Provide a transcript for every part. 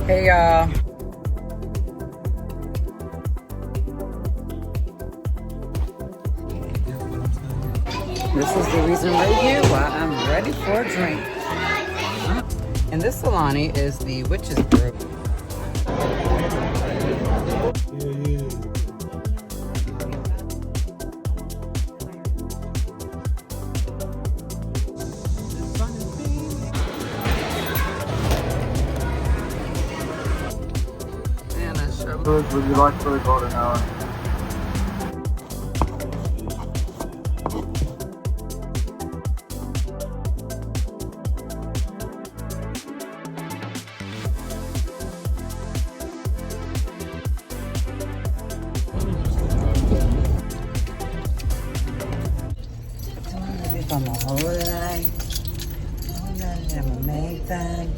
Hey y'all. This is the reason right here why I'm ready for a drink. And this Alani is the Witch's Brew. Would you like for the golden hour? If I'm a whole life, I'm a make time.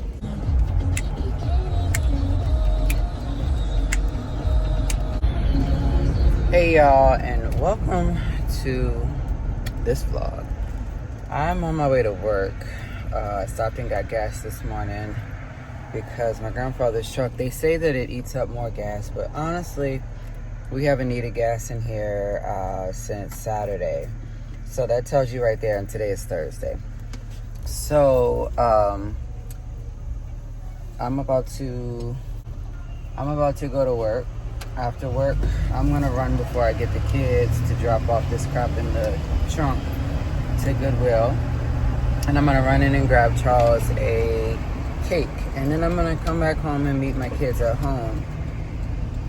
Hey y'all, and welcome to this vlog. I'm on my way to work. I stopped and got gas this morning because my grandfather's truck, they say that it eats up more gas, but honestly, we haven't needed gas in here since Saturday. So that tells you right there, and today is Thursday. So I'm about to go to work. After work, I'm gonna run before I get the kids to drop off this crap in the trunk to Goodwill. And I'm gonna run in and grab Charles a cake. And then I'm gonna come back home and meet my kids at home.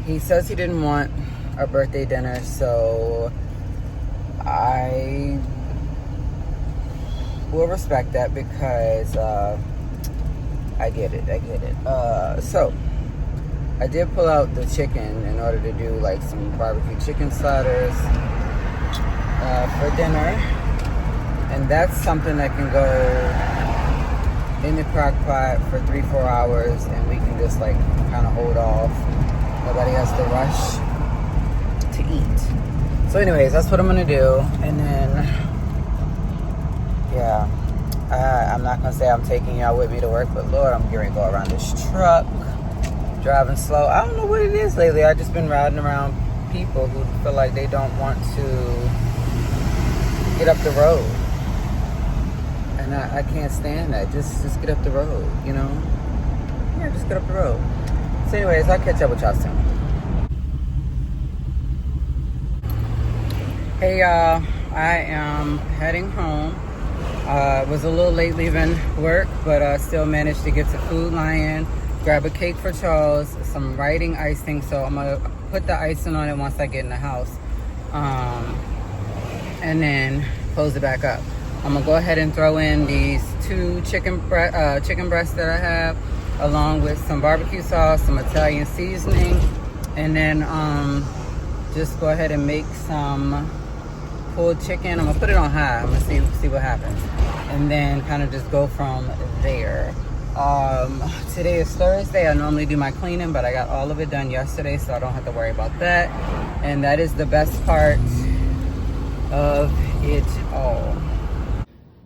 He says he didn't want a birthday dinner, so I will respect that because I get it. So I did pull out the chicken in order to do like some barbecue chicken sliders for dinner, and that's something that can go in the crock pot for 3-4 hours, and we can just like kind of hold off. Nobody has to rush to eat. So anyways, that's what I'm gonna do. And then yeah, I'm not gonna say I'm taking y'all with me to work, but Lord, I'm getting ready to go around this truck driving slow. I don't know what it is lately. I've just been riding around people who feel like they don't want to get up the road, and I can't stand that. Just get up the road, you know? Yeah, just get up the road. So anyways, I'll catch up with y'all soon. Hey y'all, I am heading home. Was a little late leaving work, but still managed to get to Food Lion, grab a cake for Charles, some writing icing, so I'm gonna put the icing on it once I get in the house, and then close it back up. I'm gonna go ahead and throw in these 2 chicken breasts that I have, along with some barbecue sauce, some Italian seasoning, and then just go ahead and make some pulled chicken. I'm gonna put it on high. I'm gonna see what happens, and then kind of just go from there. Today is Thursday. I normally do my cleaning, but I got all of it done yesterday, so I don't have to worry about that. And that is the best part of it all.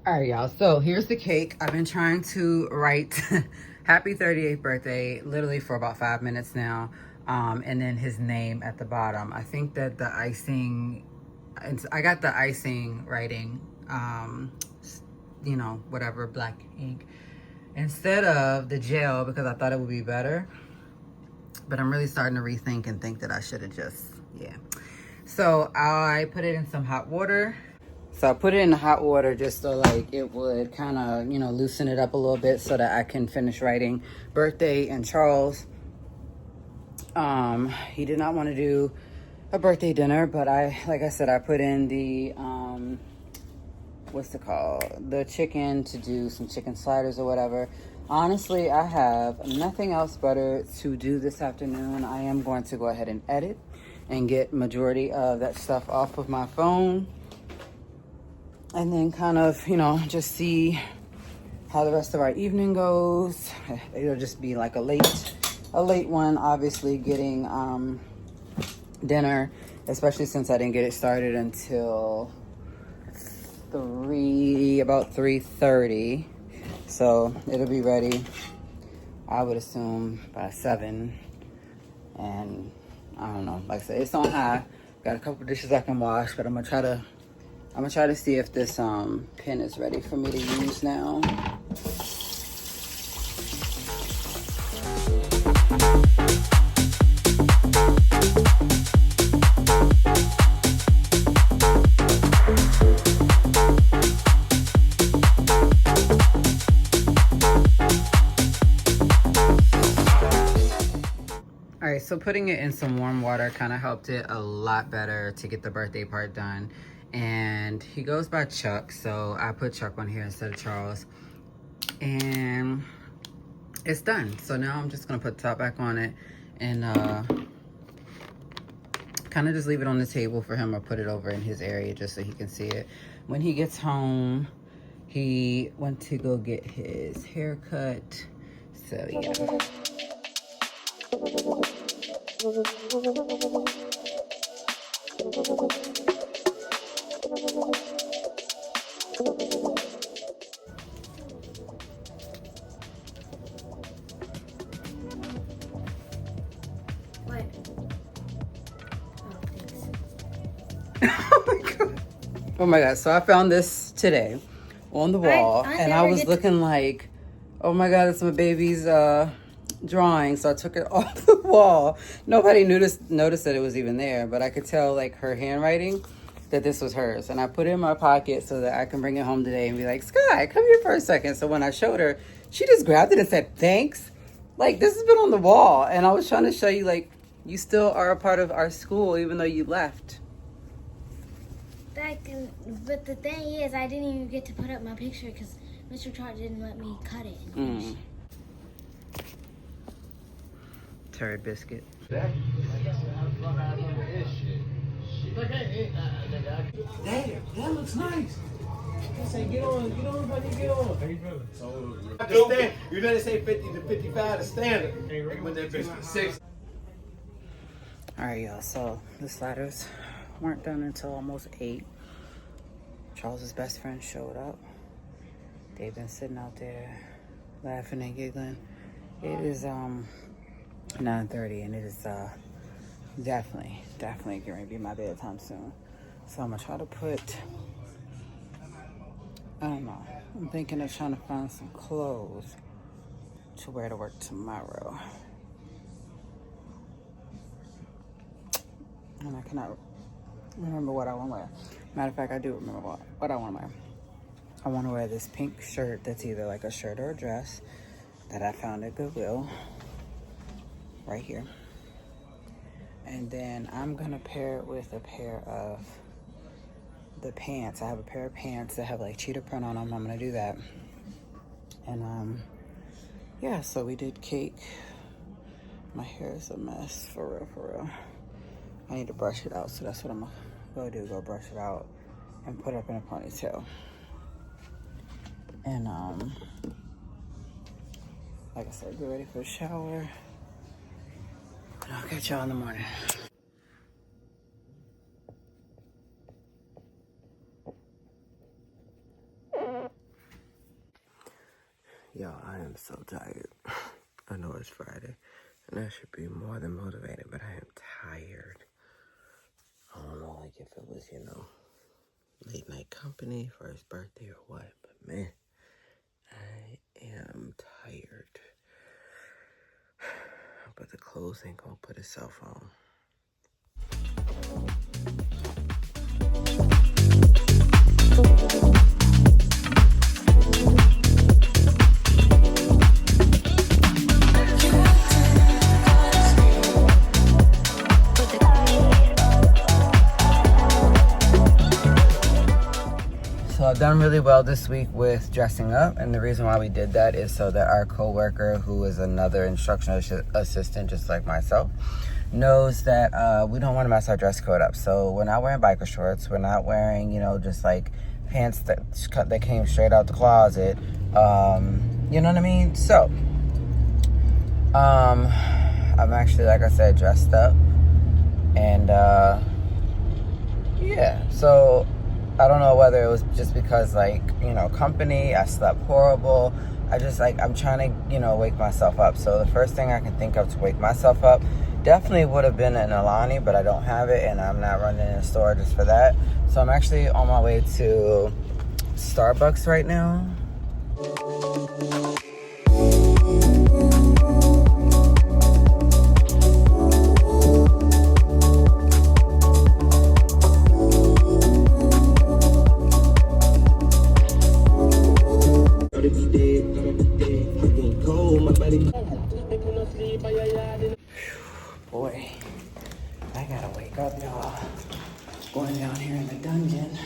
All right, y'all. So here's the cake. I've been trying to write happy 38th birthday literally for about 5 minutes now. And then his name at the bottom. I think that the icing, I got the icing writing, you know, whatever, black ink, instead of the gel, because I thought it would be better. But I'm really starting to rethink and think that I should have just, yeah. So I put it in some hot water. So I put it in the hot water just so like it would kind of, you know, loosen it up a little bit so that I can finish writing birthday and Charles. He did not want to do a birthday dinner, but like I said, I put in the, what's it called? The chicken to do some chicken sliders or whatever. Honestly, I have nothing else better to do this afternoon. I am going to go ahead and edit and get majority of that stuff off of my phone. And then kind of, you know, just see how the rest of our evening goes. It'll just be like a late one, obviously, getting dinner, especially since I didn't get it started until about 3:30. So it'll be ready I would assume by 7. And I don't know, like I said, it's on high. Got a couple dishes I can wash, but I'm gonna try to see if this pen is ready for me to use now. Alright, so putting it in some warm water kind of helped it a lot better to get the birthday part done. And he goes by Chuck, so I put Chuck on here instead of Charles. And it's done. So now I'm just gonna put the top back on it and kind of just leave it on the table for him, or put it over in his area just so he can see it. When he gets home, he went to go get his hair cut. So yeah. What? Oh, thanks. Oh my god. Oh my god. So I found this today on the wall, and I was looking like, oh my god, it's my baby's drawing. So I took it off the wall. Nobody noticed that it was even there, but I could tell like her handwriting that this was hers. And I put it in my pocket so that I can bring it home today and be like, Sky, come here for a second. So when I showed her, she just grabbed it and said, thanks. Like, this has been on the wall. And I was trying to show you, like, you still are a part of our school even though you left. But the thing is, I didn't even get to put up my picture because Mr. Trot didn't let me cut it. Terry biscuit. Damn, that looks nice. I say, get on, buddy, get on. How you feeling? So, you better say 50 to 55 is standard. With that bitch to 6. Alright, y'all, so the sliders weren't done until almost 8. Charles's best friend showed up. They've been sitting out there laughing and giggling. It is 9:30, and it is definitely getting ready to be my bedtime soon. So I'm gonna try to put, I don't know, I'm thinking of trying to find some clothes to wear to work tomorrow. And I cannot remember what I want to wear. Matter of fact, I do remember what I want to wear. I want to wear this pink shirt that's either like a shirt or a dress that I found at Goodwill. Right here. And then I'm going to pair it with a pair of the pants. I have a pair of pants that have like cheetah print on them. I'm going to do that. And yeah, so we did cake. My hair is a mess, for real. I need to brush it out, so that's what I'm gonna go brush it out and put it up in a ponytail. And like I said, get ready for a shower. And I'll catch y'all in the morning. Y'all, I am so tired. I know it's Friday, and I should be more than motivated, but I am tired. I don't know, like, if it was, you know, late night company for his birthday or what, but man, I am tired. But the clothes ain't gonna put itself on. So I've done really well this week with dressing up, and the reason why we did that is so that our coworker, who is another instructional assistant just like myself, knows that we don't want to mess our dress code up. So we're not wearing biker shorts, we're not wearing, you know, just like pants that came straight out the closet. You know what I mean? So I'm actually, like I said, dressed up, and yeah, so I don't know whether it was just because, like, you know, company, I slept horrible, I just like, I'm trying to, you know, wake myself up. So the first thing I can think of to wake myself up definitely would have been an Alani, but I don't have it, and I'm not running in the store just for that. So I'm actually on my way to Starbucks right now. Boy, I gotta wake up, y'all. Going down here in the dungeon.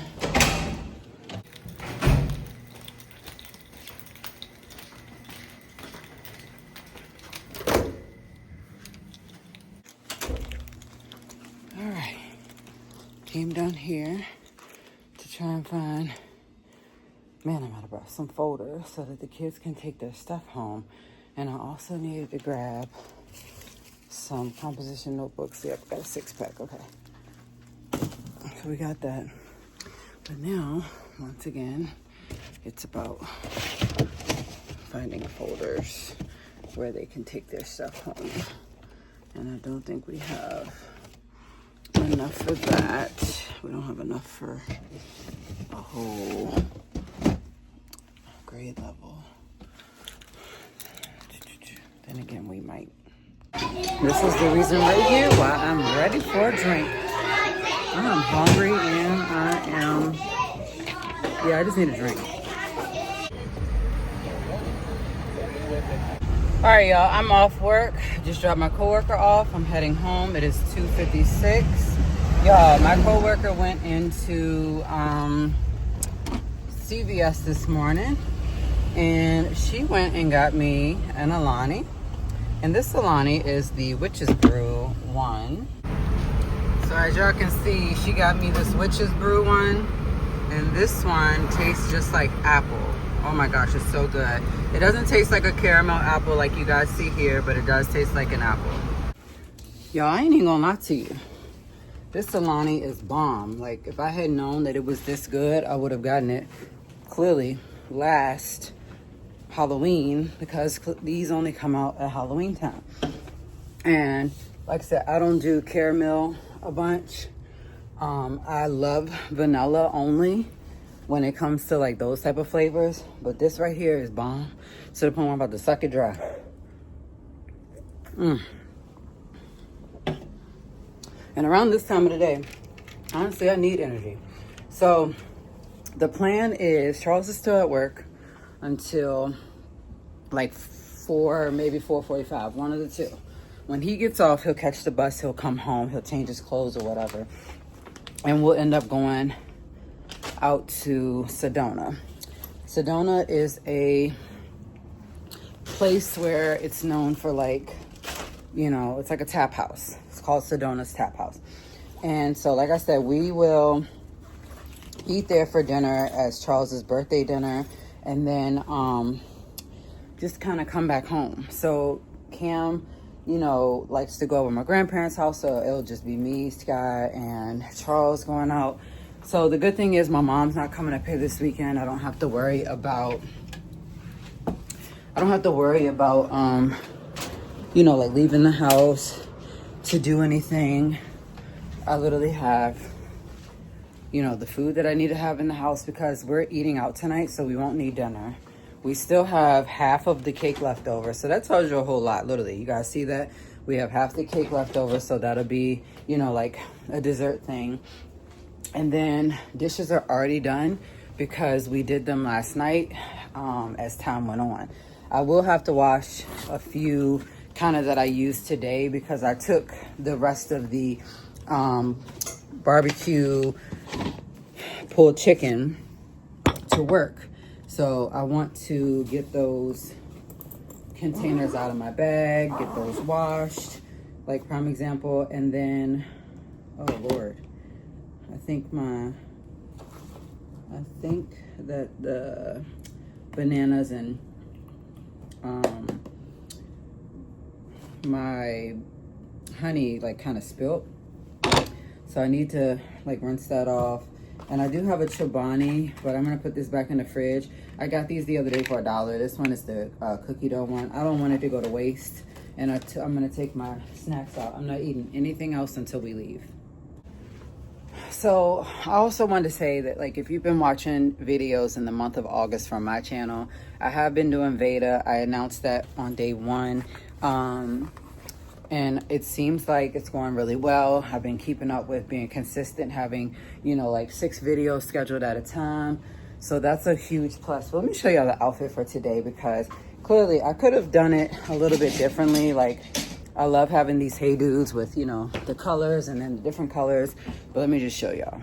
All right, came down here to try and find, man, I'm out of breath, some folders so that the kids can take their stuff home. And I also needed to grab some composition notebooks. Yep, got a 6-pack, okay. So we got that. But now, once again, it's about finding folders where they can take their stuff home. And I don't think we have enough for that. We don't have enough for a whole grade level. Then again, we might. This is the reason right here why I'm ready for a drink. I'm hungry and I just need a drink. All right, y'all, I'm off work. Just dropped my coworker off. I'm heading home. It is 2:56. Y'all, my coworker went into CVS this morning, and she went and got me an Alani. And this Alani is the Witch's Brew one. So as y'all can see, she got me this Witch's Brew one. And this one tastes just like apple. Oh my gosh, it's so good. It doesn't taste like a caramel apple like you guys see here, but it does taste like an apple. Y'all, I ain't even gonna lie to you. This Alani is bomb. Like, if I had known that it was this good, I would have gotten it clearly last Halloween, because these only come out at Halloween time. And like I said, I don't do caramel a bunch. I love vanilla only when it comes to like those type of flavors, but this right here is bomb to the point where I'm about to suck it dry. And around this time of the day, honestly, I need energy. So the plan is, Charles is still at work until like 4, maybe 4:45, one of the two. When he gets off, he'll catch the bus, he'll come home, he'll change his clothes or whatever, and we'll end up going out to Sedona. Sedona is a place where it's known for, like, you know, it's like a tap house. It's called Sedona's Tap House. And so, like I said, we will eat there for dinner as Charles's birthday dinner, and then just kind of come back home. So Cam, you know, likes to go over to my grandparents' house, so it'll just be me, Sky, and Charles going out. So the good thing is my mom's not coming up here this weekend. I don't have to worry about you know, like leaving the house to do anything. I literally have, you know, the food that I need to have in the house, because we're eating out tonight, so we won't need dinner. We still have half of the cake left over, so that tells you a whole lot, literally. You guys see that? We have half the cake left over, so that'll be, you know, like a dessert thing. And then dishes are already done because we did them last night as time went on. I will have to wash a few kind of that I used today, because I took the rest of the barbecue pulled chicken to work. So I want to get those containers out of my bag, get those washed, like prime example, and then, oh Lord, I think that the bananas and my honey like kind of spilt. So I need to like rinse that off. And I do have a Chobani, but I'm gonna put this back in the fridge. I got these the other day for $1. This one is the cookie dough one. I don't want it to go to waste. And I'm gonna take my snacks out. I'm not eating anything else until we leave. So I also wanted to say that, like, if you've been watching videos in the month of August from my channel, I have been doing Veda. I announced that on day 1. And it seems like it's going really well. I've been keeping up with being consistent, having, you know, like 6 videos scheduled at a time. So that's a huge plus. But let me show y'all the outfit for today, because clearly I could have done it a little bit differently. Like, I love having these Hey Dudes with, you know, the colors and then the different colors. But let me just show y'all. All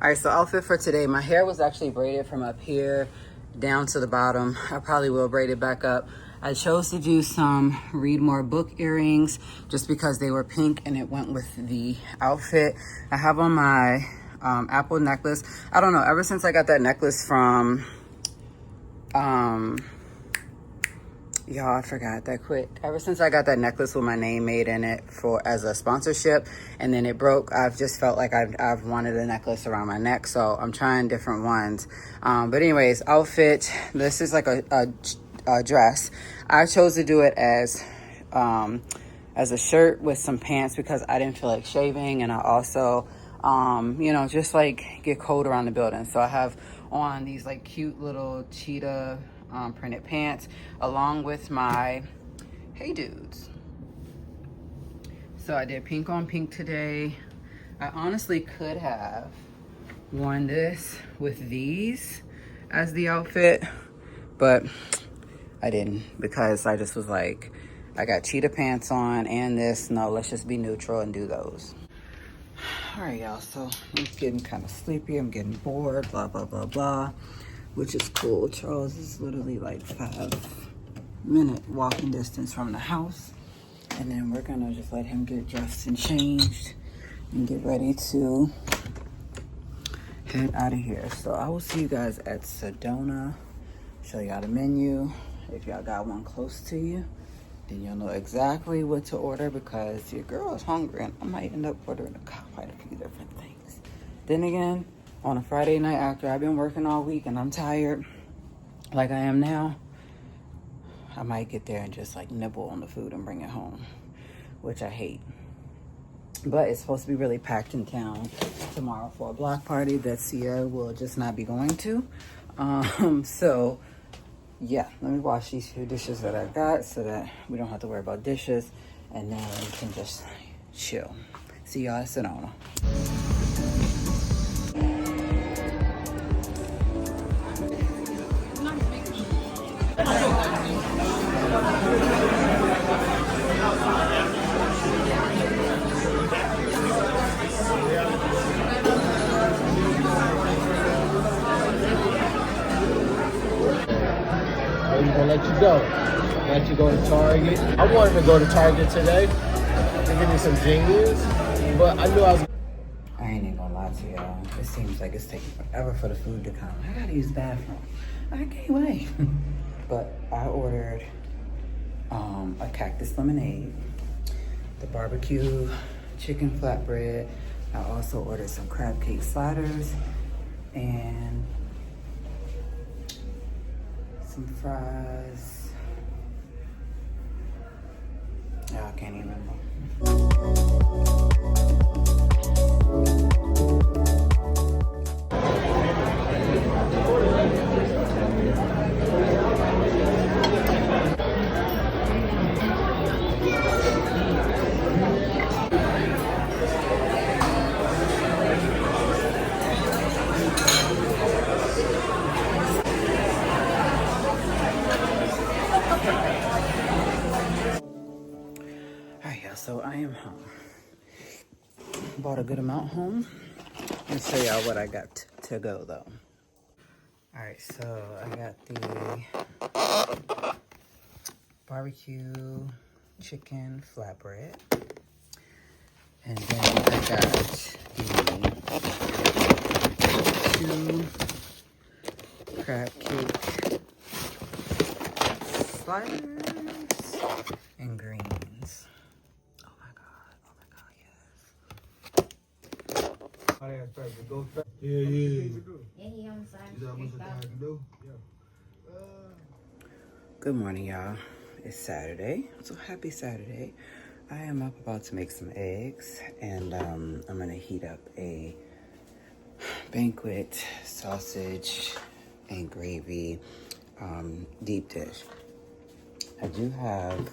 right, so outfit for today. My hair was actually braided from up here down to the bottom. I probably will braid it back up. I chose to do some Read More book earrings just because they were pink and it went with the outfit. I have on my apple necklace. I don't know, ever since I got that necklace from, y'all, I forgot that quick. Ever since I got that necklace with my name made in it as a sponsorship, and then it broke, I've just felt like I've wanted a necklace around my neck, so I'm trying different ones. But anyways, outfit, this is like a dress. I chose to do it as a shirt with some pants because I didn't feel like shaving, and I also you know, just like get cold around the building. So I have on these like cute little cheetah printed pants along with my Hey Dudes. So I did pink on pink today. I honestly could have worn this with these as the outfit, but I didn't, because I just was like, I got cheetah pants on and this. No, let's just be neutral and do those. All right, y'all, so I'm getting kind of sleepy. I'm getting bored, blah, blah, blah, blah, which is cool. Charles is literally like 5-minute walking distance from the house. And then we're gonna just let him get dressed and changed and get ready to head out of here. So I will see you guys at Sedona. Show y'all the menu. If y'all got one close to you, then you'll know exactly what to order, because your girl is hungry and I might end up ordering quite a few different things. Then again, on a Friday night after I've been working all week and I'm tired, like I am now, I might get there and just like nibble on the food and bring it home, which I hate. But it's supposed to be really packed in town tomorrow for a block party that Sierra will just not be going to. So yeah, let me wash these few dishes that I got so that we don't have to worry about dishes, and then we can just chill. See y'all at Sedona. I'm gonna let you go. Let you go to Target. I wanted to go to Target today to give me some jeans, but I knew I was. I ain't even gonna lie to y'all. It seems like it's taking forever for the food to come. I gotta use the bathroom. I can't wait. But I ordered a cactus lemonade, the barbecue chicken flatbread. I also ordered some crab cake sliders and some fries. Oh, I can't even remember. So I am home. Bought a good amount home. Let me show y'all what I got to go though. All right, so I got the barbecue chicken flatbread. And then I got the 2 crab cake sliders and greens. Oh my God, yes. Yeah, yeah. And he on the side. You got much of that to do? Good morning, y'all. It's Saturday, so happy Saturday. I am up about to make some eggs, and I'm gonna heat up a banquet sausage and gravy deep dish. I do have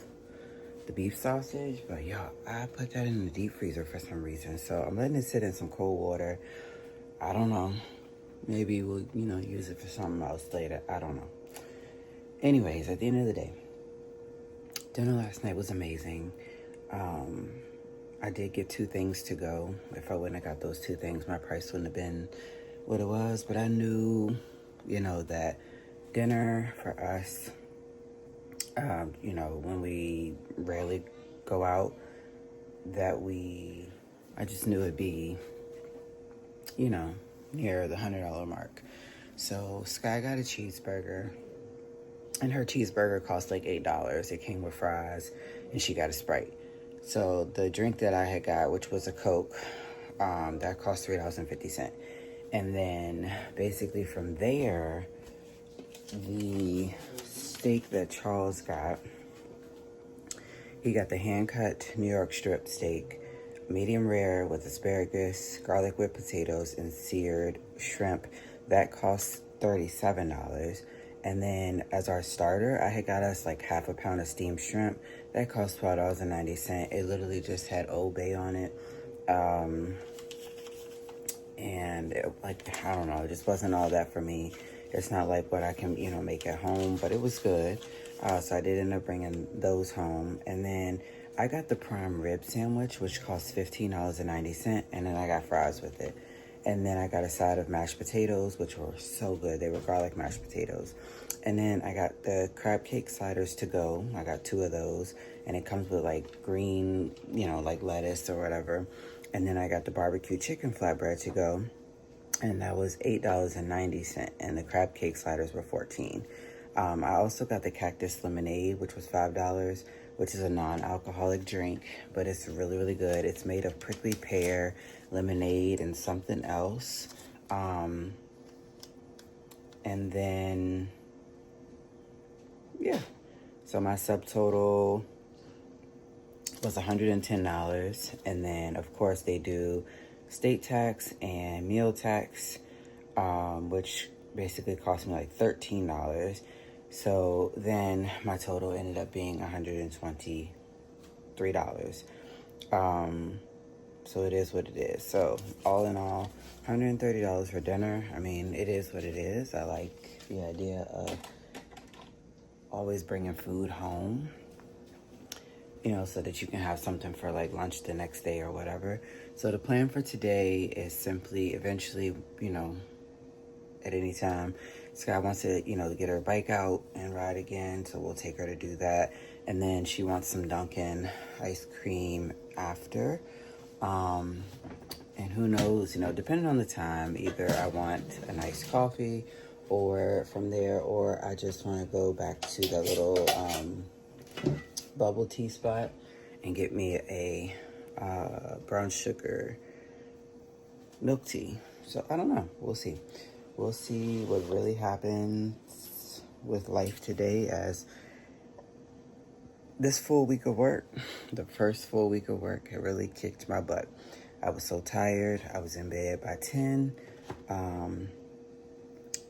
the beef sausage, but y'all, I put that in the deep freezer for some reason, so I'm letting it sit in some cold water. I don't know. Maybe we'll, use it for something else later. I don't know. Anyways, at the end of the day, dinner last night was amazing. I did get 2 things to go. If I wouldn't have got those 2 things, my price wouldn't have been what it was. But I knew, that dinner for us, when we rarely go out, I just knew it'd be, near the $100 mark. So Sky got a cheeseburger, and her cheeseburger cost like $8. It came with fries, and she got a Sprite. So the drink that I had got, which was a Coke, that cost $3.50. And then basically from there, the steak that Charles got, he got the hand-cut New York strip steak, medium rare with asparagus, garlic whipped potatoes, and seared shrimp. That cost $37. And then as our starter, I had got us like half a pound of steamed shrimp. That cost $12.90. It literally just had Old Bay on it. And it, I don't know, it just wasn't all that for me. It's not like what I can, make at home, but it was good. So I did end up bringing those home. And then I got the prime rib sandwich, which cost $15.90. And then I got fries with it. And then I got a side of mashed potatoes, which were so good. They were garlic mashed potatoes. And then I got the crab cake sliders to go. I got 2 of those. And it comes with like green, like lettuce or whatever. And then I got the barbecue chicken flatbread to go. And that was $8.90. And the crab cake sliders were $14. I also got the cactus lemonade, which was $5, which is a non-alcoholic drink, but it's really, really good. It's made of prickly pear, lemonade, and something else. And then, yeah. So my subtotal was $110. And then, of course, they do state tax and meal tax, which basically cost me like $13. So then my total ended up being $123. So it is what it is. So all in all, $130 for dinner. I mean, it is what it is. I like the idea of always bringing food home, so that you can have something for like lunch the next day or whatever. So the plan for today is simply eventually, at any time, Sky wants to, get her bike out and ride again. So we'll take her to do that. And then she wants some Dunkin' ice cream after. And who knows, depending on the time, either I want a nice coffee or from there, or I just want to go back to the little bubble tea spot and get me a brown sugar milk tea. So I don't know. We'll see. We'll see what really happens with life today, as this full week of work, the first full week of work, it really kicked my butt. I was so tired. I was in bed by 10.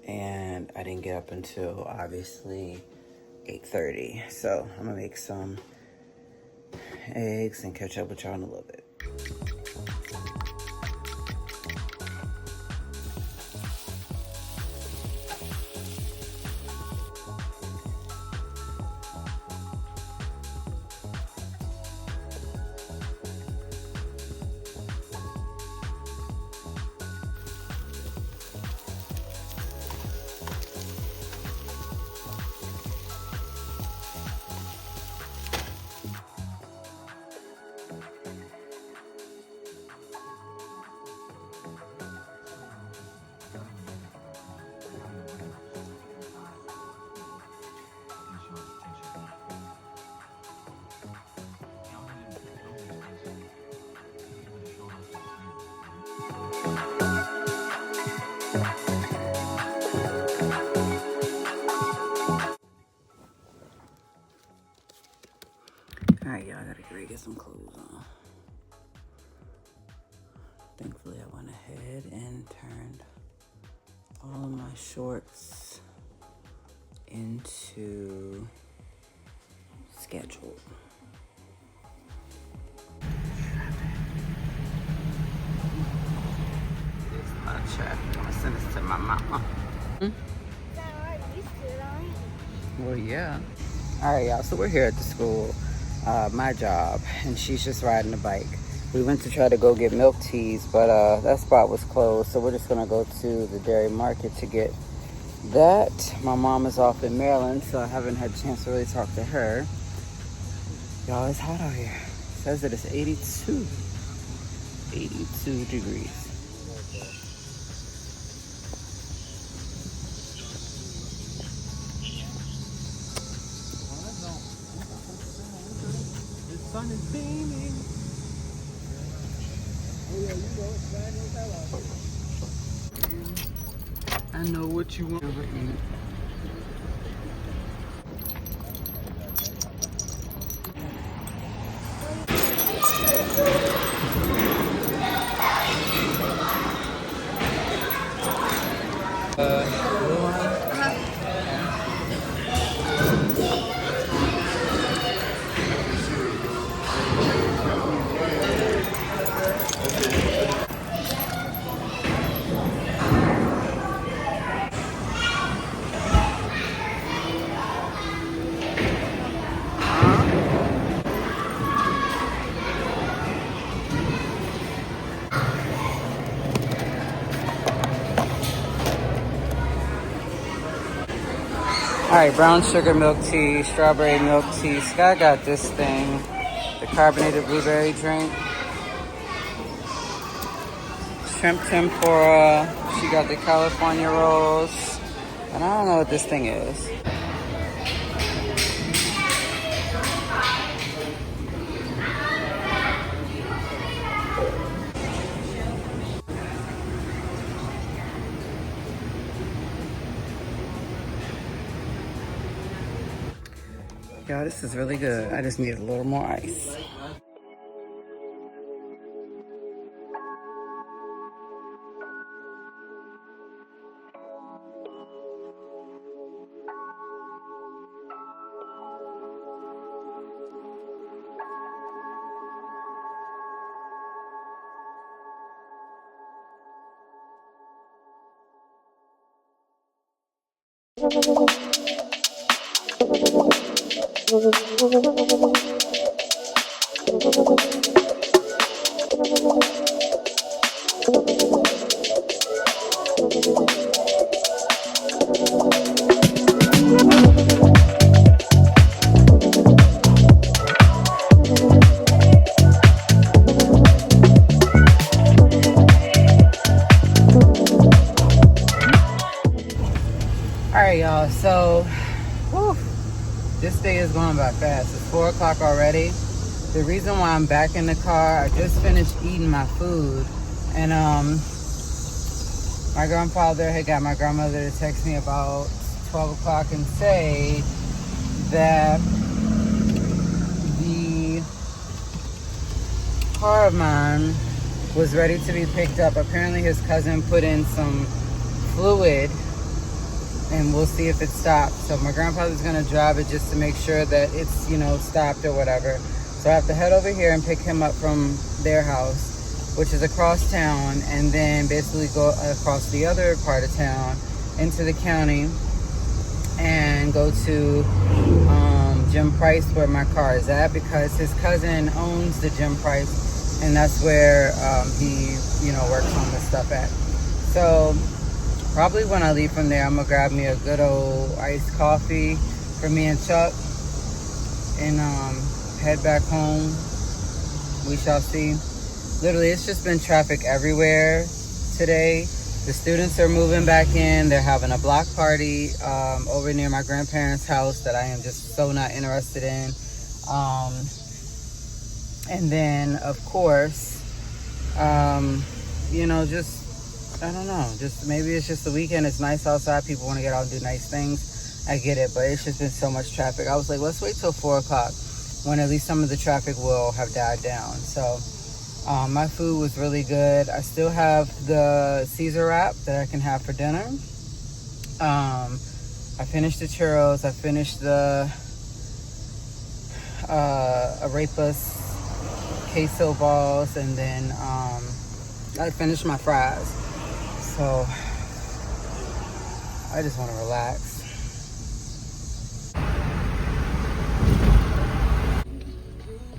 And I didn't get up until obviously 8:30. So I'm gonna make some eggs and catch up with y'all in a little bit. All right, y'all, I gotta get ready to get some clothes on. Thankfully, I went ahead and turned all of my shorts into scheduled. It's my traffic. I'm gonna send this to my mama. Well, yeah. All right, y'all, so we're here at the school, my job, and she's just riding the bike. We went to try to go get milk teas, but that spot was closed, so we're just gonna go to the dairy market to get that. My mom is off in Maryland, so I haven't had a chance to really talk to her. Y'all, it's hot out here. It says that it's 82 degrees. The sun is beaming. Oh yeah, you know it's bad. I know what you want to eat. All right, brown sugar milk tea, strawberry milk tea. Sky got this thing, the carbonated blueberry drink. Shrimp tempura. She got the California rolls. And I don't know what this thing is. Y'all, this is really good. I just need a little more ice. All right, y'all, so whew, this day is going by fast. It's 4 o'clock already. The reason why I'm back in the car, I just finished eating my food, and my grandfather had got my grandmother to text me about 12 o'clock and say that the car of mine was ready to be picked up. Apparently his cousin put in some fluid, and we'll see if it stops. So my grandfather's gonna drive it just to make sure that it's, you know, stopped or whatever. So I have to head over here and pick him up from their house, which is across town, and then basically go across the other part of town into the county and go to Jim Price, where my car is at, because his cousin owns the Jim Price, and that's where he, you know, works on this stuff at. So probably when I leave from there, I'm gonna grab me a good old iced coffee for me and Chuck, and head back home. We shall see. Literally, it's just been traffic everywhere today. The students are moving back in. They're having a block party over near my grandparents' house that I am just so not interested in. And then, of course, you know, just, I don't know, just maybe it's just the weekend. It's nice outside. People want to get out and do nice things. I get it, but it's just been so much traffic. I was like, let's wait till 4 o'clock. when at least some of the traffic will have died down. So my food was really good. I still have the Caesar wrap that I can have for dinner. I finished the churros. I finished the arepas queso balls, and then I finished my fries. So I just want to relax.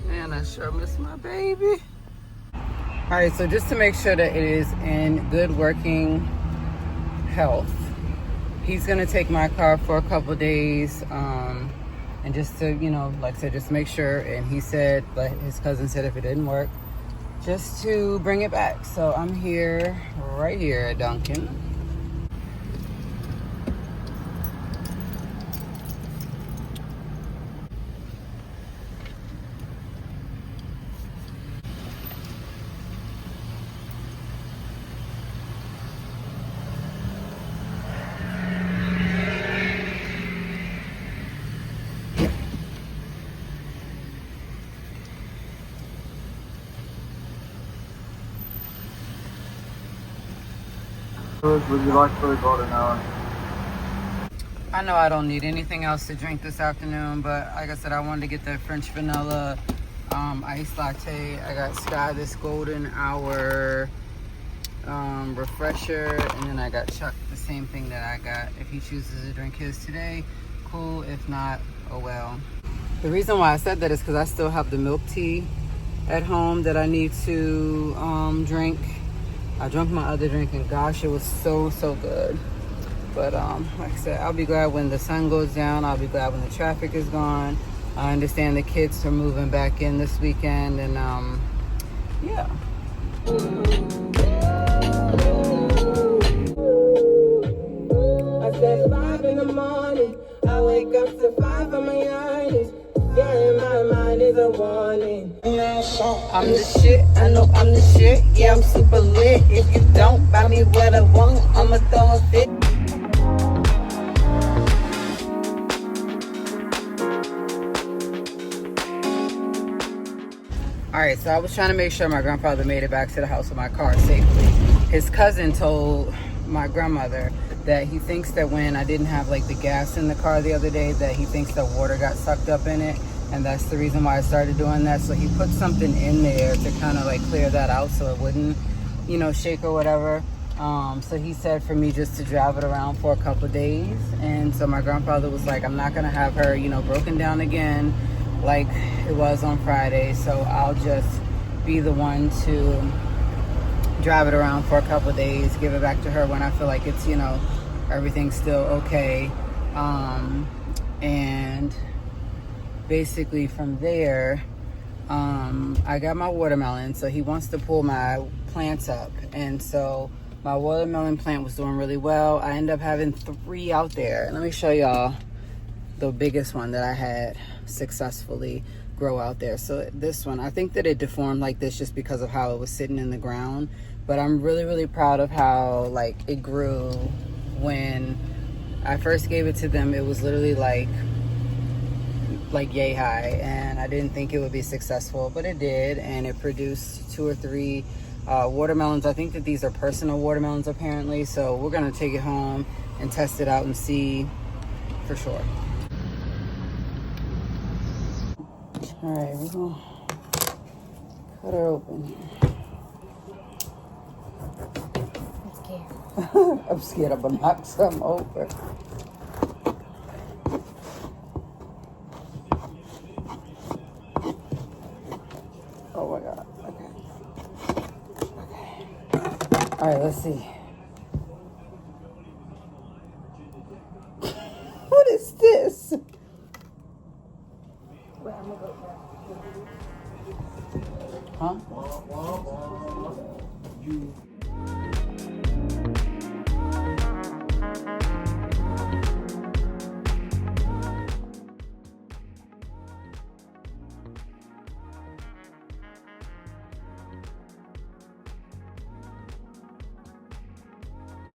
Man, I sure miss my baby. All right, so just to make sure that it is in good working health, he's gonna take my car for a couple days, and just to, you know, like I said, just make sure. And he said, but his cousin said if it didn't work, just to bring it back. So I'm here, right here at Dunkin'. Would you like food golden hour? I know I don't need anything else to drink this afternoon, but like I said, I wanted to get the French vanilla iced latte. I got Sky this golden hour refresher, and then I got Chuck the same thing that I got. If he chooses to drink his today, cool. If not, oh well. The reason why I said that is because I still have the milk tea at home that I need to drink. I drank my other drink, and gosh, it was so good. But like I said, I'll be glad when the sun goes down. I'll be glad when the traffic is gone. I understand the kids are moving back in this weekend, and yeah. I said 5 in the morning, I wake up to 5 of my eyes. Yeah, in my mind is a warning. I'm the shit, I know I'm the shit. Yeah, I'm super lit. If you don't buy me what I want, I'ma throw a fit. Alright, so I was trying to make sure my grandfather made it back to the house with my car safely. His cousin told my grandmother that he thinks that when I didn't have like the gas in the car the other day, that he thinks that water got sucked up in it, and that's the reason why I started doing that. So he put something in there to kind of like clear that out so it wouldn't, you know, shake or whatever. So he said for me just to drive it around for a couple of days. And so my grandfather was like, I'm not gonna have her, you know, broken down again like it was on Friday, so I'll just be the one to drive it around for a couple of days, give it back to her when I feel like it's, you know, everything's still okay. And basically from there, I got my watermelon, so he wants to pull my plants up, and so my watermelon plant was doing really well. I ended up having 3 out there. Let me show y'all the biggest one that I had successfully grow out there. So this one, I think that it deformed like this just because of how it was sitting in the ground, but I'm really proud of how like it grew. When I first gave it to them, it was literally like yay high, and I didn't think it would be successful, but it did, and it produced 2 or 3 watermelons. I think that these are personal watermelons apparently, so we're gonna take it home and test it out and see for sure. All right, we're gonna cut her open here. I'm scared. I'm scared I'm gonna knock something over. Oh my God, okay. All right, let's see. What is this?